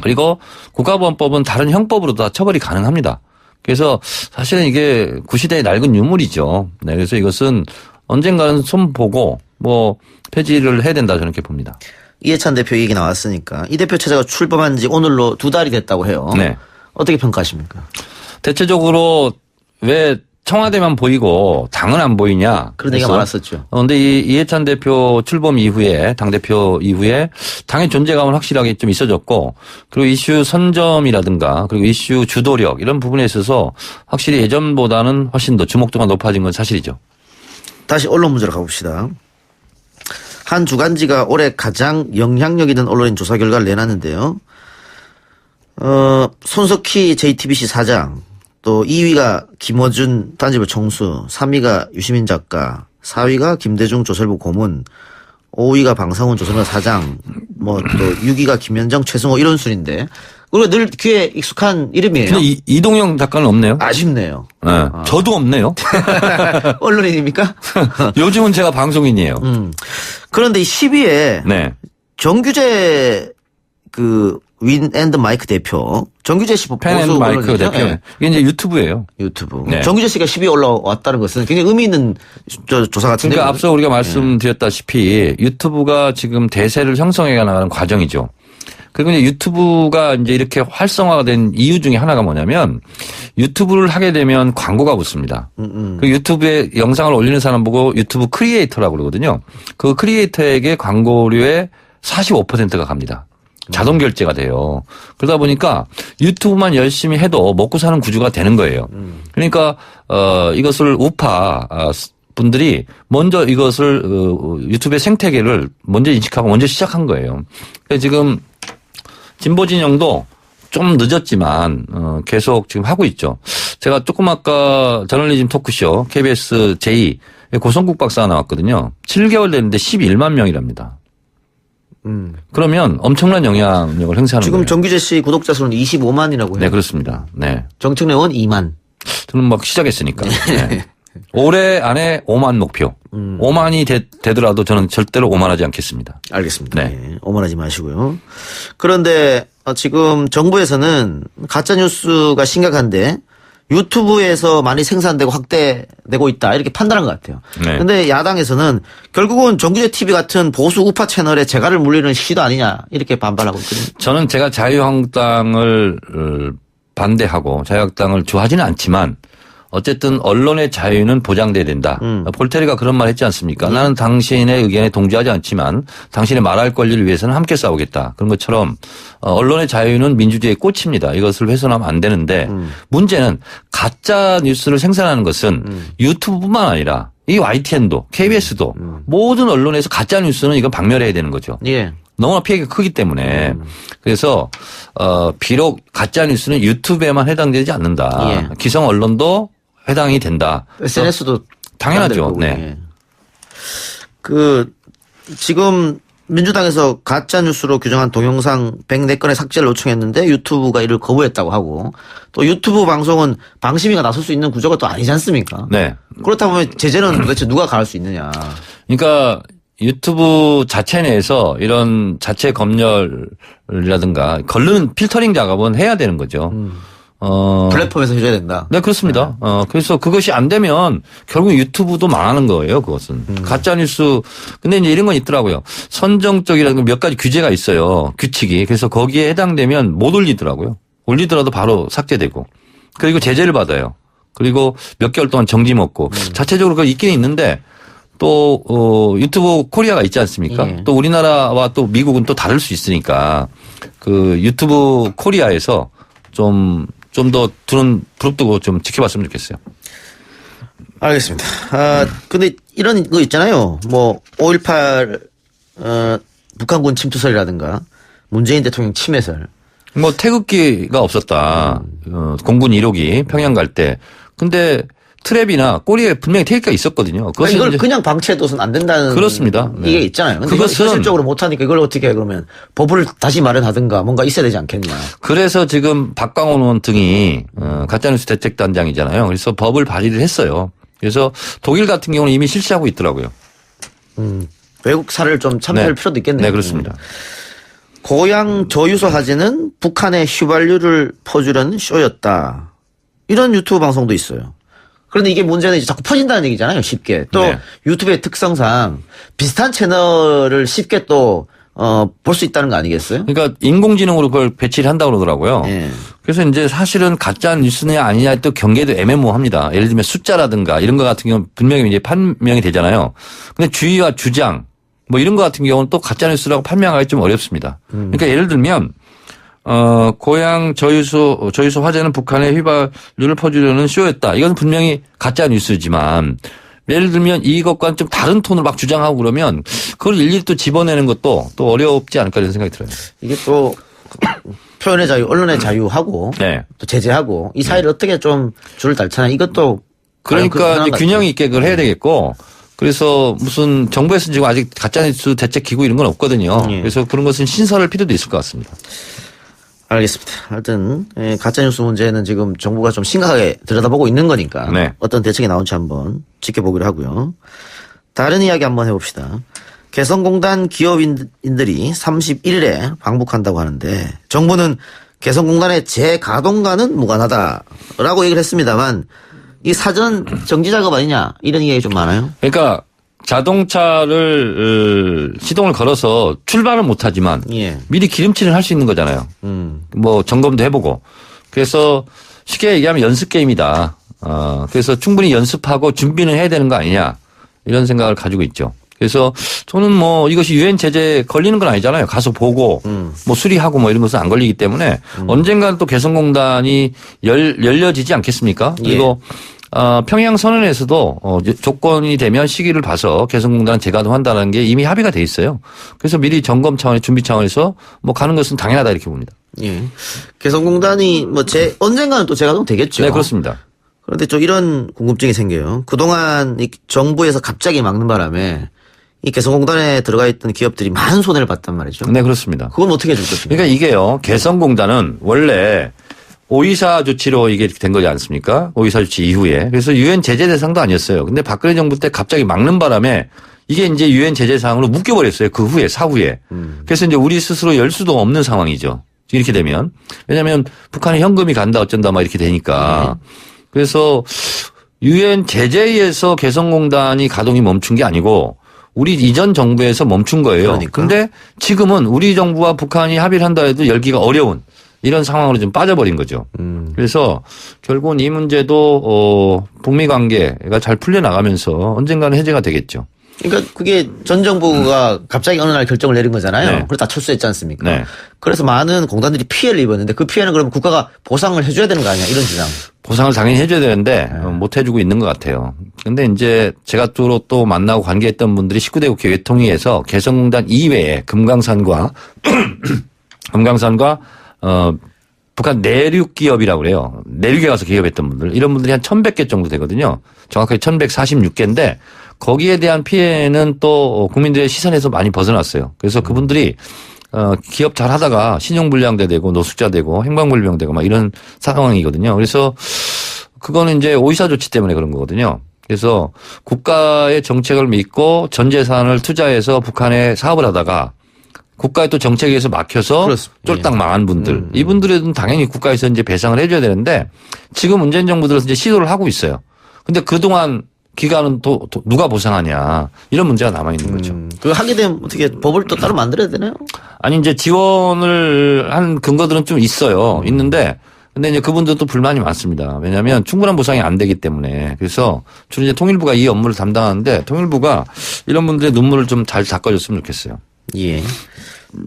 그리고 국가보안법은 다른 형법으로도 다 처벌이 가능합니다. 그래서 사실은 이게 구시대의 낡은 유물이죠. 네, 그래서 이것은 언젠가는 손보고 뭐 폐지를 해야 된다 저는 이렇게 봅니다. 이해찬 대표 얘기 나왔으니까 이 대표 체제가 출범한 지 오늘로 2달이 됐다고 해요. 네. 어떻게 평가하십니까? 대체적으로 왜 청와대만 보이고 당은 안 보이냐. 그런 얘기가 많았었죠. 그런데 이 이해찬 대표 출범 이후에 당대표 이후에 당의 존재감은 확실하게 좀 있어졌고 그리고 이슈 선점이라든가 그리고 이슈 주도력 이런 부분에 있어서 확실히 예전보다는 훨씬 더 주목도가 높아진 건 사실이죠. 다시 언론 문제로 가봅시다. 한 주간지가 올해 가장 영향력 있는 언론인 조사 결과를 내놨는데요. 손석희 JTBC 사장, 또 2위가 김어준 딴지일보 총수, 3위가 유시민 작가, 4위가 김대중 조선일보 고문, 5위가 방상훈 조선일보 사장, 뭐 또 6위가 김현정 최승호 이런 순인데 우리가 늘 귀에 익숙한 이름이에요. 근데 이동영 작가는 없네요. 아쉽네요. 네. 저도 없네요. 언론인입니까? 요즘은 제가 방송인이에요. 그런데 이 10위에 네. 정규재 윈앤드 마이크 대표, 정규재 씨 보수 펜앤마이크 대표. 네. 이게 이제 유튜브예요. 유튜브. 네. 정규재 씨가 10위에 올라왔다는 것은 굉장히 의미 있는 조사 같은데. 그러니까 앞서 우리가 말씀드렸다시피 유튜브가 지금 대세를 형성해 가는 과정이죠. 그리고 이제 유튜브가 이제 이렇게 활성화가 된 이유 중에 하나가 뭐냐면 유튜브를 하게 되면 광고가 붙습니다. 그 유튜브에 영상을 올리는 사람 보고 유튜브 크리에이터라고 그러거든요. 그 크리에이터에게 광고료의 45%가 갑니다. 자동 결제가 돼요. 그러다 보니까 유튜브만 열심히 해도 먹고 사는 구조가 되는 거예요. 그러니까 이것을 우파 분들이 먼저 이것을 유튜브의 생태계를 먼저 인식하고 먼저 시작한 거예요. 그래서 지금 진보 진영도 좀 늦었지만 계속 지금 하고 있죠. 제가 조금 아까 저널리즘 토크쇼 KBS 제2 고성국 박사가 나왔거든요. 7개월 됐는데 11만 명이랍니다. 그러면 엄청난 영향력을 행사하는 지금 거예요. 정규재 씨 구독자 수는 25만이라고 해요. 네, 그렇습니다. 네. 정청래 의원 2만. 저는 막 시작했으니까. 네. 올해 안에 5만 목표. 5만이 되더라도 저는 절대로 오만하지 않겠습니다. 알겠습니다. 네. 네. 오만하지 마시고요. 그런데 지금 정부에서는 가짜뉴스가 심각한데 유튜브에서 많이 생산되고 확대되고 있다 이렇게 판단한 것 같아요. 그런데 네. 야당에서는 결국은 정규재 TV 같은 보수 우파 채널에 재갈을 물리는 시도 아니냐 이렇게 반발하고 있거든요. 저는 제가 자유한국당을 반대하고 자유한국당을 좋아하지는 않지만 어쨌든 언론의 자유는 보장돼야 된다. 볼테르가 그런 말 했지 않습니까? 나는 당신의 의견에 동조하지 않지만 당신의 말할 권리를 위해서는 함께 싸우겠다. 그런 것처럼 언론의 자유는 민주주의의 꽃입니다. 이것을 훼손하면 안 되는데 문제는 가짜 뉴스를 생산하는 것은 유튜브뿐만 아니라 이 YTN도 KBS도 모든 언론에서 가짜 뉴스는 이거 박멸해야 되는 거죠. 예. 너무나 피해가 크기 때문에 그래서 비록 가짜 뉴스는 유튜브에만 해당되지 않는다. 예. 기성 언론도 해당이 된다. SNS도 당연하죠. 네. 지금 민주당에서 가짜 뉴스로 규정한 동영상 104건의 삭제를 요청했는데 유튜브가 이를 거부했다고 하고 또 유튜브 방송은 방심위가 나설 수 있는 구조가 또 아니지 않습니까? 네. 그렇다 보면 제재는 도대체 누가 가할 수 있느냐. 그러니까 유튜브 자체 내에서 이런 자체 검열이라든가 걸르는 필터링 작업은 해야 되는 거죠. 플랫폼에서 해줘야 된다. 네, 그렇습니다. 그래서 그것이 안 되면 결국 유튜브도 망하는 거예요, 그것은. 가짜뉴스. 근데 이제 이런 건 있더라고요. 선정적이라는 몇 가지 규제가 있어요. 규칙이. 그래서 거기에 해당되면 못 올리더라고요. 올리더라도 바로 삭제되고. 그리고 제재를 받아요. 그리고 몇 개월 동안 정지 먹고. 자체적으로 그거 있긴 있는데 또 유튜브 코리아가 있지 않습니까? 예. 또 우리나라와 또 미국은 또 다를 수 있으니까 그 유튜브 코리아에서 좀 더 두는 부릅뜨고 좀 지켜봤으면 좋겠어요. 알겠습니다. 근데 이런 거 있잖아요. 뭐, 5.18, 북한군 침투설이라든가, 문재인 대통령 침해설. 뭐 태극기가 없었다. 공군 1호기 평양 갈 때. 근데 트랩이나 꼬리에 분명히 태극기가 있었거든요. 그러니까 이걸 그냥 방치해둬서는 안 된다는. 그렇습니다. 네. 이게 있잖아요. 근데 그것은 현실적으로 못하니까 이걸 어떻게 해 그러면 법을 다시 마련하든가 뭔가 있어야 되지 않겠냐. 그래서 지금 박광원 의원 등이 가짜뉴스 대책단장이잖아요. 그래서 법을 발의를 했어요. 그래서 독일 같은 경우는 이미 실시하고 있더라고요. 외국 사례를 좀 참조할 필요도 있겠네요. 네, 그렇습니다. 고향 저유소 화재는 북한의 휘발유를 퍼주려는 쇼였다. 이런 유튜브 방송도 있어요. 그런데 이게 문제는 이제 자꾸 퍼진다는 얘기잖아요. 쉽게. 또 네. 유튜브의 특성상 비슷한 채널을 쉽게 또 볼 수 있다는 거 아니겠어요? 그러니까 인공지능으로 그걸 배치를 한다고 그러더라고요. 예. 그래서 이제 사실은 가짜 뉴스냐 아니냐 또 경계도 애매모호합니다. 예를 들면 숫자라든가 이런 거 같은 경우는 분명히 이제 판명이 되잖아요. 근데 주의와 주장 뭐 이런 거 같은 경우는 또 가짜 뉴스라고 판명하기 좀 어렵습니다. 그러니까 예를 들면 고향 저유소 화재는 북한의 휘발유를 퍼주려는 쇼였다. 이건 분명히 가짜 뉴스지만 예를 들면 이것과는 좀 다른 톤으로 막 주장하고 그러면 그걸 일일이 또 집어내는 것도 또 어렵지 않을까 이런 생각이 들어요. 이게 또 표현의 자유, 언론의 자유하고 네. 또 제재하고 이 사이를 어떻게 좀 줄을 달잖아. 이것도 그러니까 이제 균형 있게 그걸 해야 되겠고 그래서 무슨 정부에서 지금 아직 가짜뉴스 대책 기구 이런 건 없거든요. 예. 그래서 그런 것은 신설할 필요도 있을 것 같습니다. 알겠습니다. 하여튼 가짜뉴스 문제는 지금 정부가 좀 심각하게 들여다보고 있는 거니까 네. 어떤 대책이 나올지 한번 지켜보기로 하고요. 다른 이야기 한번 해봅시다. 개성공단 기업인들이 31일에 방북한다고 하는데 정부는 개성공단의 재가동과는 무관하다라고 얘기를 했습니다만 이 사전 정지 작업 아니냐 이런 이야기 좀 많아요. 그러니까 자동차를 시동을 걸어서 출발은 못하지만 예. 미리 기름칠을 할 수 있는 거잖아요. 뭐 점검도 해보고. 그래서 쉽게 얘기하면 연습 게임이다. 그래서 충분히 연습하고 준비는 해야 되는 거 아니냐 이런 생각을 가지고 있죠. 그래서 저는 뭐 이것이 유엔 제재 걸리는 건 아니잖아요. 가서 보고 뭐 수리하고 뭐 이런 것은 안 걸리기 때문에 언젠가는 또 개성공단이 열려지지 않겠습니까? 그리고 평양 선언에서도 조건이 되면 시기를 봐서 개성공단은 재가동한다는 게 이미 합의가 돼 있어요. 그래서 미리 점검 차원의 준비 차원에서 뭐 가는 것은 당연하다 이렇게 봅니다. 예. 개성공단이 뭐 언젠가는 또 재가동 되겠죠. 네, 그렇습니다. 그런데 좀 이런 궁금증이 생겨요. 그동안 이 정부에서 갑자기 막는 바람에 이 개성공단에 들어가 있던 기업들이 많은 손해를 봤단 말이죠. 네, 그렇습니다. 그건 어떻게 해줄 것입니까? 그러니까 이게요. 개성공단은 원래 오이사 조치로 이게 된 거지 않습니까? 오이사 조치 이후에. 그래서 유엔 제재 대상도 아니었어요. 근데 박근혜 정부 때 갑자기 막는 바람에 이게 이제 유엔 제재 사항으로 묶여버렸어요. 그 후에 사후에. 그래서 이제 우리 스스로 열 수도 없는 상황이죠. 이렇게 되면. 왜냐하면 북한에 현금이 간다 어쩐다 막 이렇게 되니까. 그래서 유엔 제재에서 개성공단이 가동이 멈춘 게 아니고 우리 이전 정부에서 멈춘 거예요. 그런데 지금은 우리 정부와 북한이 합의를 한다 해도 열기가 어려운 이런 상황으로 좀 빠져버린 거죠. 그래서 결국은 이 문제도 북미 관계가 잘 풀려나가면서 언젠가는 해제가 되겠죠. 그러니까 그게 전 정부가 갑자기 어느 날 결정을 내린 거잖아요. 네. 그래서 다 철수했지 않습니까? 네. 그래서 많은 공단들이 피해를 입었는데 그 피해는 그러면 국가가 보상을 해줘야 되는 거 아니야? 이런 주장. 보상을 당연히 해줘야 되는데 못 해주고 있는 것 같아요. 근데 이제 제가 또 만나고 관계했던 분들이 19대 국회 외통위에서 개성공단 이외에 금강산과 북한 내륙 기업이라고 그래요. 내륙에 가서 기업했던 분들. 이런 분들이 한 1,100개 정도 되거든요. 정확하게 1,146개인데 거기에 대한 피해는 또 국민들의 시선에서 많이 벗어났어요. 그래서 그분들이 기업 잘 하다가 신용불량대 되고 노숙자 되고 행방불명 되고 막 이런 상황이거든요. 그래서 그거는 이제 오이사 조치 때문에 그런 거거든요. 그래서 국가의 정책을 믿고 전 재산을 투자해서 북한에 사업을 하다가 국가의 또 정책에서 막혀서 그렇습니다. 쫄딱 망한 분들. 이분들은 당연히 국가에서 이제 배상을 해줘야 되는데 지금 문재인 정부 들어서 이제 시도를 하고 있어요. 근데 그동안 기간은 또 누가 보상하냐 이런 문제가 남아있는 거죠. 그거 하게 되면 어떻게 법을 또 따로 만들어야 되나요? 아니 이제 지원을 한 근거들은 좀 있어요. 있는데 근데 이제 그분들도 불만이 많습니다. 왜냐하면 충분한 보상이 안 되기 때문에. 그래서 주로 이제 통일부가 이 업무를 담당하는데 통일부가 이런 분들의 눈물을 좀 잘 닦아줬으면 좋겠어요. 예.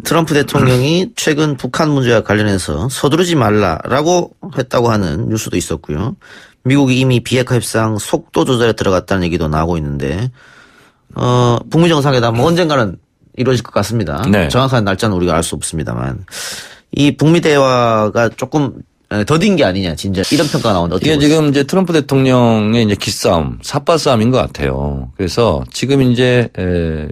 트럼프 대통령이 최근 북한 문제와 관련해서 서두르지 말라라고 했다고 하는 뉴스도 있었고요. 미국이 이미 비핵화 협상 속도 조절에 들어갔다는 얘기도 나오고 있는데, 북미 정상회담 언젠가는 이루어질 것 같습니다. 네. 정확한 날짜는 우리가 알 수 없습니다만, 이 북미 대화가 조금 더딘 게 아니냐, 진짜 이런 평가가 나오는데 어떻게 이게 보세요? 지금 이제 트럼프 대통령의 이제 기싸움, 삿바 싸움인 것 같아요. 그래서 지금 이제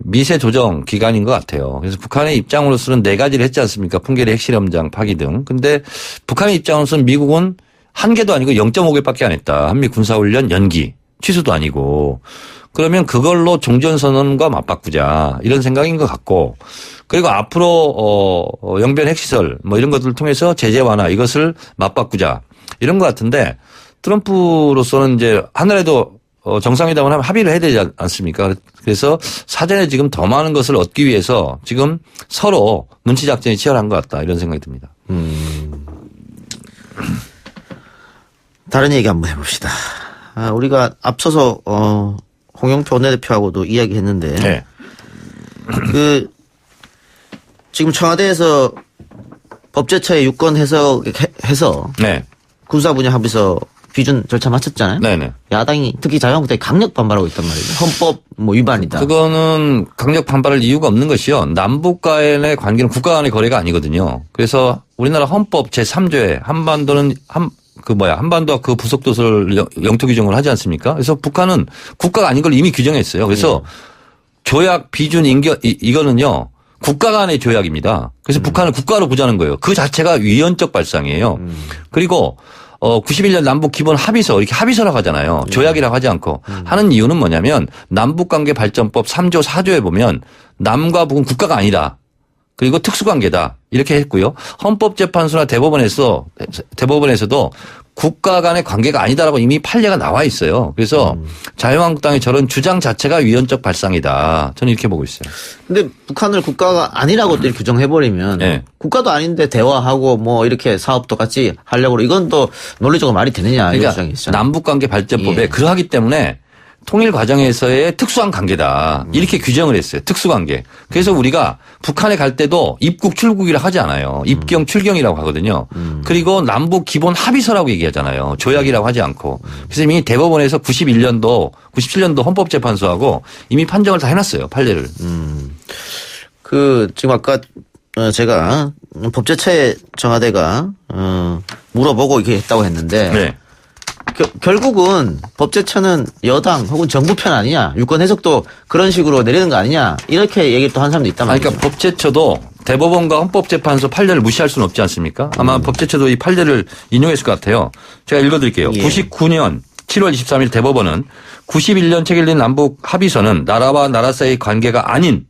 미세 조정 기간인 것 같아요. 그래서 북한의 입장으로서는 4가지를 했지 않습니까? 풍계리 핵실험장 파기 등. 근데 북한의 입장으로서는 미국은 1개도 아니고 0.5개밖에 안 했다. 한미 군사훈련 연기, 취소도 아니고. 그러면 그걸로 종전선언과 맞바꾸자 이런 생각인 것 같고, 그리고 앞으로 영변 핵시설 뭐 이런 것들을 통해서 제재 완화 이것을 맞바꾸자 이런 것 같은데, 트럼프로서는 이제 하늘에도 정상회담을 하면 합의를 해야 되지 않습니까? 그래서 사전에 지금 더 많은 것을 얻기 위해서 지금 서로 눈치 작전이 치열한 것 같다 이런 생각이 듭니다. 다른 얘기 한번 해봅시다. 우리가 앞서서 홍영표 원내대표하고도 이야기했는데, 네. 지금 청와대에서 법제처의 유권 해석해서 네. 군사 분야 합의서 비준 절차 마쳤잖아요. 네네. 야당이 특히 자유한국당이 강력 반발하고 있단 말이죠. 헌법 위반이다. 그거는 강력 반발할 이유가 없는 것이요. 남북 간의 관계는 국가 간의 거래가 아니거든요. 그래서 우리나라 헌법 제3조에 한반도는 한반도와 그 부속도서를 영토 규정을 하지 않습니까? 그래서 북한은 국가가 아닌 걸 이미 규정했어요. 그래서 조약, 비준, 이거는요. 국가 간의 조약입니다. 그래서 북한을 국가로 보자는 거예요. 그 자체가 위헌적 발상이에요. 그리고 91년 남북 기본 합의서, 이렇게 합의서라고 하잖아요. 조약이라고 하지 않고 하는 이유는 뭐냐면 남북관계 발전법 3조 4조에 보면 남과 북은 국가가 아니다. 그리고 특수관계다. 이렇게 했고요. 헌법재판소나 대법원에서도 국가 간의 관계가 아니다라고 이미 판례가 나와 있어요. 그래서 자유한국당의 저런 주장 자체가 위헌적 발상이다. 저는 이렇게 보고 있어요. 근데 북한을 국가가 아니라고 이렇게 규정해버리면 네. 국가도 아닌데 대화하고 뭐 이렇게 사업도 같이 하려고 이건 또 논리적으로 말이 되느냐 이런 주장이 그러니까 있잖아요. 남북관계 발전법에 예. 그러하기 때문에 통일 과정에서의 특수한 관계다. 이렇게 규정을 했어요. 특수관계. 그래서 우리가 북한에 갈 때도 입국 출국이라고 하지 않아요. 입경 출경이라고 하거든요. 그리고 남북 기본 합의서라고 얘기하잖아요. 조약이라고 하지 않고. 그래서 이미 대법원에서 97년도 헌법재판소하고 이미 판정을 다 해놨어요. 판례를. 지금 아까 제가 법제처에 청와대가 물어보고 이렇게 했다고 했는데 네. 결국은 법제처는 여당 혹은 정부 편 아니냐, 유권 해석도 그런 식으로 내리는 거 아니냐, 이렇게 얘기를 또 한 사람도 있단 말이죠. 그러니까 법제처도 대법원과 헌법재판소 판례를 무시할 수는 없지 않습니까? 아마 법제처도 이 판례를 인용했을 것 같아요. 제가 읽어드릴게요. 예. 99년 7월 23일 대법원은 91년 체결된 남북 합의서는 나라와 나라 사이의 관계가 아닌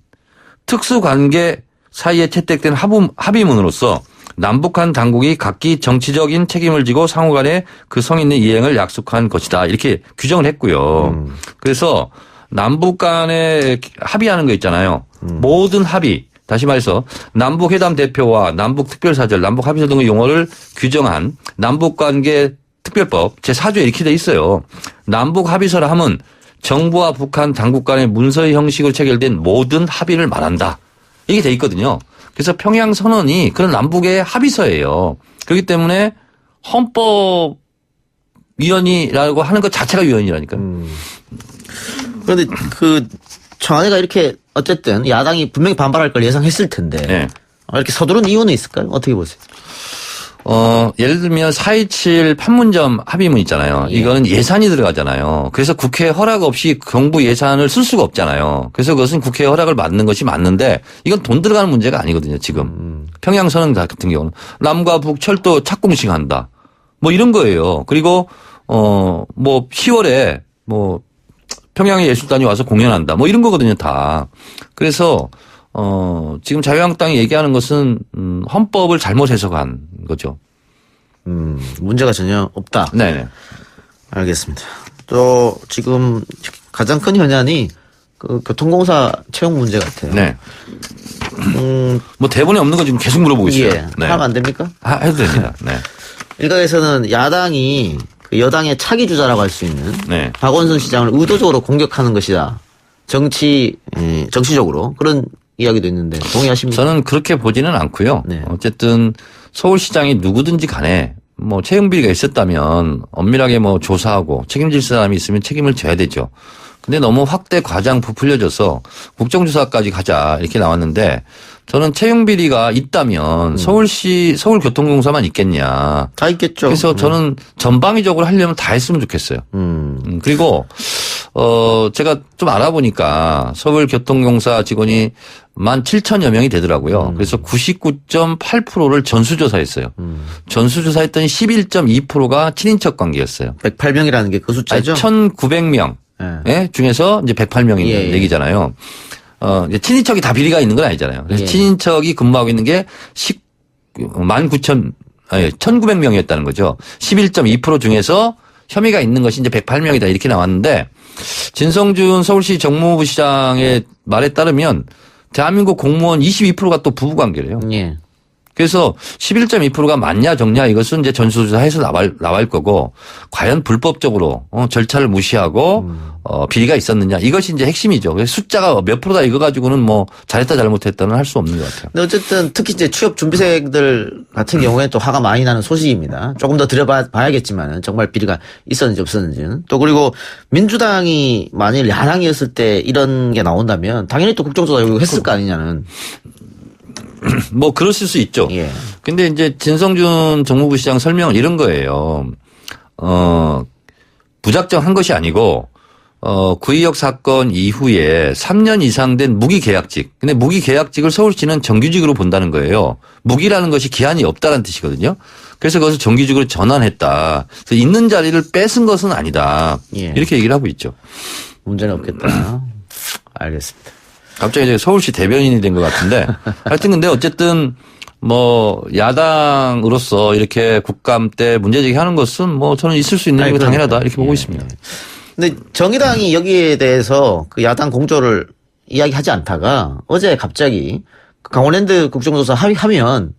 특수관계 사이에 채택된 합의문으로서 남북한 당국이 각기 정치적인 책임을 지고 상호간에 그 성의 있는 이행을 약속한 것이다. 이렇게 규정을 했고요. 그래서 남북 간에 합의하는 거 있잖아요. 모든 합의, 다시 말해서 남북회담 대표와 남북특별사절, 남북합의서 등의 용어를 규정한 남북관계 특별법 제4조에 이렇게 돼 있어요. 남북합의서라 하면 정부와 북한 당국 간의 문서의 형식으로 체결된 모든 합의를 말한다. 이게 돼 있거든요. 그래서 평양 선언이 그런 남북의 합의서예요. 그렇기 때문에 헌법 위헌이라고 하는 것 자체가 위헌이라니까요. 그런데 청와대가 이렇게 어쨌든 야당이 분명히 반발할 걸 예상했을 텐데 네. 이렇게 서두른 이유는 있을까요? 어떻게 보세요? 예를 들면 4.27 판문점 합의문 있잖아요. 예. 이거는 예산이 들어가잖아요. 그래서 국회 허락 없이 정부 예산을 쓸 수가 없잖아요. 그래서 그것은 국회 허락을 받는 것이 맞는데 이건 돈 들어가는 문제가 아니거든요. 지금 평양선언 같은 경우는 남과 북 철도 착공식한다. 뭐 이런 거예요. 그리고 뭐 10월에 뭐 평양의 예술단이 와서 공연한다. 뭐 이런 거거든요. 다. 그래서 지금 자유한국당이 얘기하는 것은 헌법을 잘못 해석한 거죠. 문제가 전혀 없다. 네. 알겠습니다. 또 지금 가장 큰 현안이 교통공사 채용 문제 같아요. 네. 뭐 대본에 없는 거 지금 계속 물어보고 있어요. 예. 네. 하면 안 됩니까? 해도 됩니다. 네. 일각에서는 야당이 그 여당의 차기 주자라고 할 수 있는 네. 박원순 시장을 의도적으로 공격하는 것이다. 정치적으로 그런 이야기도 있는데 동의하십니까? 저는 그렇게 보지는 않고요. 네. 어쨌든 서울시장이 누구든지 간에 뭐 채용 비리가 있었다면 엄밀하게 뭐 조사하고 책임질 사람이 있으면 책임을 져야 되죠. 근데 너무 확대 과장 부풀려져서 국정조사까지 가자 이렇게 나왔는데 저는 채용 비리가 있다면 서울교통공사만 있겠냐. 다 있겠죠. 그래서 저는 전방위적으로 하려면 다 했으면 좋겠어요. 그리고 제가 좀 알아보니까 서울교통공사 직원이 17,000여 명이 되더라고요. 그래서 99.8%를 전수조사했어요. 전수조사했더니 11.2%가 친인척 관계였어요. 108명이라는 게 그 숫자죠? 1,900명 중에서 이제 108명이 있는 얘기잖아요. 이제 친인척이 다 비리가 있는 건 아니잖아요. 그래서 친인척이 근무하고 있는 게 1,900명이었다는 거죠. 11.2% 중에서 혐의가 있는 것이 이제 108명이다 이렇게 나왔는데 진성준 서울시 정무부시장의 말에 따르면 대한민국 공무원 22%가 또 부부관계래요. 예. 그래서 11.2%가 맞냐 적냐 이것은 이제 전수조사해서 나올 거고 과연 불법적으로 절차를 무시하고 비리가 있었느냐 이것이 이제 핵심이죠. 그래서 숫자가 몇 프로다 이거 가지고는 뭐 잘했다 잘못했다는 할 수 없는 것 같아요. 근데 어쨌든 특히 이제 취업 준비생들 같은 경우에 또 화가 많이 나는 소식입니다. 조금 더 들여봐야겠지만 정말 비리가 있었는지 없었는지는. 또 그리고 민주당이 만일 야당이었을 때 이런 게 나온다면 당연히 또 국정조사 요구했을 거 아니냐는. 뭐 그랬을 수 있죠. 예. 근데 이제 진성준 정무부 시장 설명은 이런 거예요. 부작정한 것이 아니고 구의역 사건 이후에 3년 이상 된 무기계약직. 근데 무기계약직을 서울시는 정규직으로 본다는 거예요. 무기라는 것이 기한이 없다는 뜻이거든요. 그래서 그것을 정규직으로 전환했다. 그래서 있는 자리를 뺏은 것은 아니다. 예. 이렇게 얘기를 하고 있죠. 문제는 없겠다. 알겠습니다. 갑자기 이제 서울시 대변인이 된 것 같은데 하여튼 근데 어쨌든 뭐 야당으로서 이렇게 국감 때 문제제기하는 것은 뭐 저는 있을 수 있는 게 당연하다 이렇게 보고 있습니다. 근데 정의당이 여기에 대해서 그 야당 공조를 이야기하지 않다가 어제 갑자기 강원랜드 국정조사 하면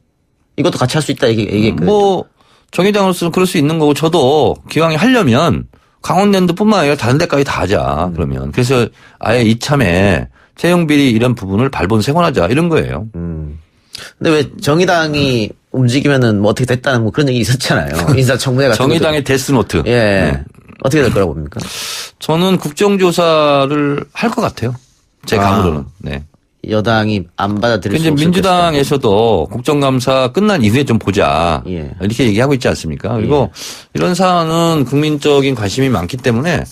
이것도 같이 할 수 있다 얘기했거든요. 뭐 정의당으로서는 그럴 수 있는 거고 저도 기왕에 하려면 강원랜드뿐만 아니라 다른 데까지 다 하자 그러면 그래서 아예 이참에 채용비리 이런 부분을 발본색원하자 이런 거예요. 근데 왜 정의당이 움직이면은 뭐 어떻게 됐다는 뭐 그런 얘기 있었잖아요. 인사청문회 같은 정의당의 데스노트. 예. 네. 어떻게 될 거라고 봅니까? 저는 국정조사를 할 것 같아요. 제 감으로는. 네. 여당이 안 받아들일 수 없을 민주당에서도 국정감사 끝난 이후에 좀 보자. 예. 이렇게 얘기하고 있지 않습니까? 그리고 이런 사안은 국민적인 관심이 많기 때문에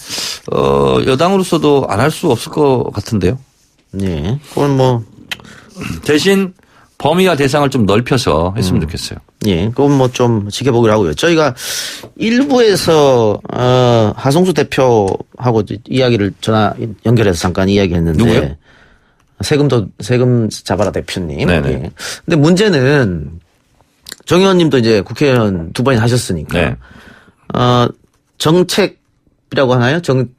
여당으로서도 안 할 수 없을 것 같은데요. 네. 그건 뭐 대신 범위와 대상을 좀 넓혀서 했으면 좋겠어요. 예. 그건 뭐 좀 지켜보기로 하고요. 저희가 일부에서 하성수 대표하고 이야기를 전화 연결해서 잠깐 이야기했는데 누구요? 세금 잡아라 대표님. 네네. 예. 근데 문제는 정 의원님도 이제 국회의원 두 번이나 하셨으니까 네. 정책이라고 하나요? 지금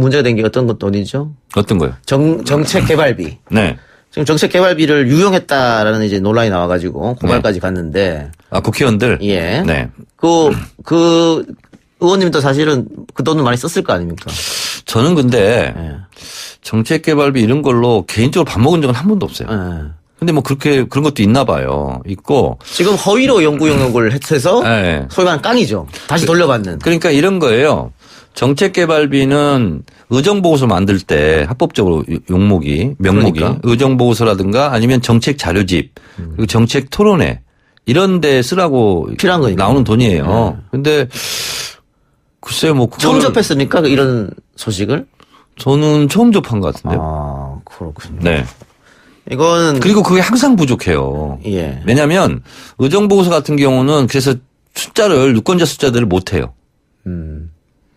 문제가 된 게 어떤 것도 어디죠? 어떤 거요? 정책 개발비. 네. 지금 정책 개발비를 유용했다라는 이제 논란이 나와가지고 고발까지 갔는데. 아, 국회의원들? 예. 네. 그 의원님도 사실은 그 돈을 많이 썼을 거 아닙니까? 저는 근데 정책개발비 이런 걸로 개인적으로 밥 먹은 적은 한 번도 없어요. 예. 근데 뭐 그런 것도 있나 봐요. 있고. 지금 허위로 연구 용역을 해서 네. 소위 말하는 깡이죠. 다시 돌려받는. 그러니까 이런 거예요. 정책개발비는 의정보고서 만들 때 합법적으로 명목이 그러니까. 의정보고서라든가 아니면 정책자료집 그리고 정책토론회 이런 데 쓰라고 필요한 거니까. 나오는 돈이에요. 근데 글쎄요 뭐 처음 접했습니까? 이런 소식을? 저는 처음 접한 것 같은데요. 아, 그렇군요. 네. 이건 그리고 그게 항상 부족해요. 예. 왜냐하면 의정보고서 같은 경우는 그래서 유권자 숫자들을 못 해요.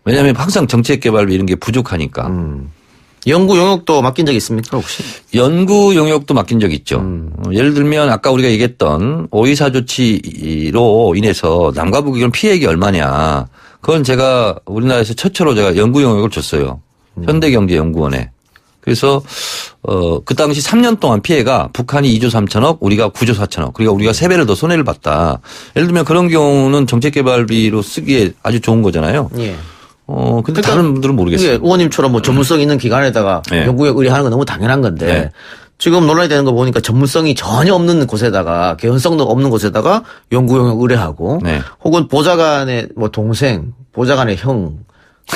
왜냐하면 항상 정책개발비 이런 게 부족하니까. 연구 용역도 맡긴 적 있습니까 혹시? 연구 용역도 맡긴 적 있죠. 예를 들면 아까 우리가 얘기했던 오이사 조치로 인해서 남과 북의 피해액이 얼마냐. 그건 제가 우리나라에서 최초로 제가 연구 용역을 줬어요. 현대경제연구원에. 그래서 그 당시 3년 동안 피해가 북한이 2조 3천억, 우리가 9조 4천억. 그러니까 우리가 3배를 더 손해를 봤다. 예를 들면 그런 경우는 정책개발비로 쓰기에 아주 좋은 거잖아요. 예. 근데 다른 분들은 모르겠어요. 이게 의원님처럼 뭐 전문성 있는 기관에다가 네. 연구에 의뢰하는 건 너무 당연한 건데 네. 지금 논란이 되는 거 보니까 전문성이 전혀 없는 곳에다가 개연성도 없는 곳에다가 연구 용역 의뢰하고 네. 혹은 보좌관의 뭐 동생, 보좌관의 형,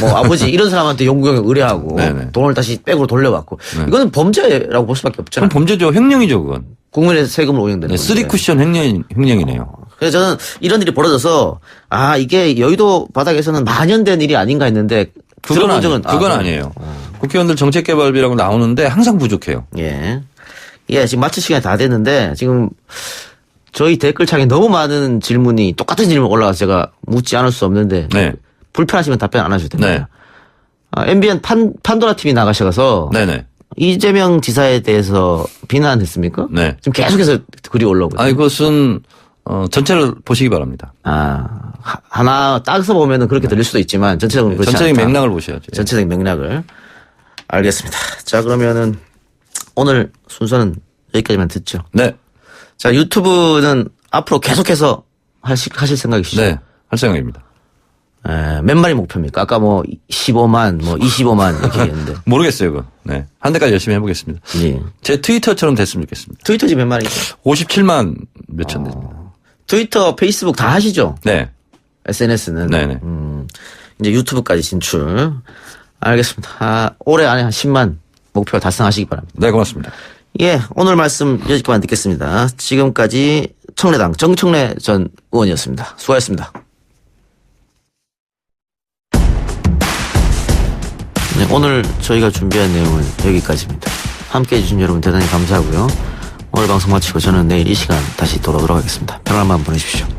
뭐 아버지 이런 사람한테 연구 용역 의뢰하고 네네. 돈을 다시 백으로 돌려받고 이거는 범죄라고 볼 수밖에 없잖아요. 그럼 범죄죠. 횡령이죠, 그건. 국민의 세금을 오용되는 네, 건데. 3쿠션 횡령이네요. 그래서 저는 이런 일이 벌어져서 이게 여의도 바닥에서는 만연된 일이 아닌가 했는데 들어본 적은 그건 아니에요. 국회의원들 정책개발비라고 나오는데 항상 부족해요. 예. 예, 지금 마칠 시간이 다 됐는데 지금 저희 댓글창에 너무 많은 질문이 똑같은 질문 올라와서 제가 묻지 않을 수 없는데 네. 불편하시면 답변 안 하셔도 됩니다. 네. MBN 판도라 TV 나가셔서 네네. 이재명 지사에 대해서 비난했습니까? 네. 지금 계속해서 글이 올라오고 있어요. 이것은 전체를 보시기 바랍니다. 하나 따서 보면은 그렇게 들릴 수도 있지만 전체적으로 그렇지 전체적인 않다. 맥락을 보셔야죠. 전체적인 맥락을. 알겠습니다. 자, 그러면은 오늘 순서는 여기까지만 듣죠. 네. 자, 유튜브는 앞으로 계속해서 하실 생각이시죠? 네. 할 생각입니다. 몇 마리 목표입니까? 아까 뭐 15만, 뭐 25만 이렇게 했는데. 모르겠어요, 그거. 네. 한 대까지 열심히 해보겠습니다. 예. 제 트위터처럼 됐으면 좋겠습니다. 트위터 지금 몇 마리죠? 57만 몇천 됩니다. 트위터, 페이스북 다 하시죠? 네. SNS는. 네네. 이제 유튜브까지 진출. 알겠습니다. 올해 안에 한 10만 목표 달성하시기 바랍니다. 네, 고맙습니다. 예, 오늘 말씀 여기까지 듣겠습니다. 지금까지 청래당 정청래 전 의원이었습니다. 수고하셨습니다. 네, 오늘 저희가 준비한 내용은 여기까지입니다. 함께해 주신 여러분 대단히 감사하고요. 오늘 방송 마치고 저는 내일 이 시간 다시 돌아오도록 하겠습니다. 편안한 밤 보내십시오.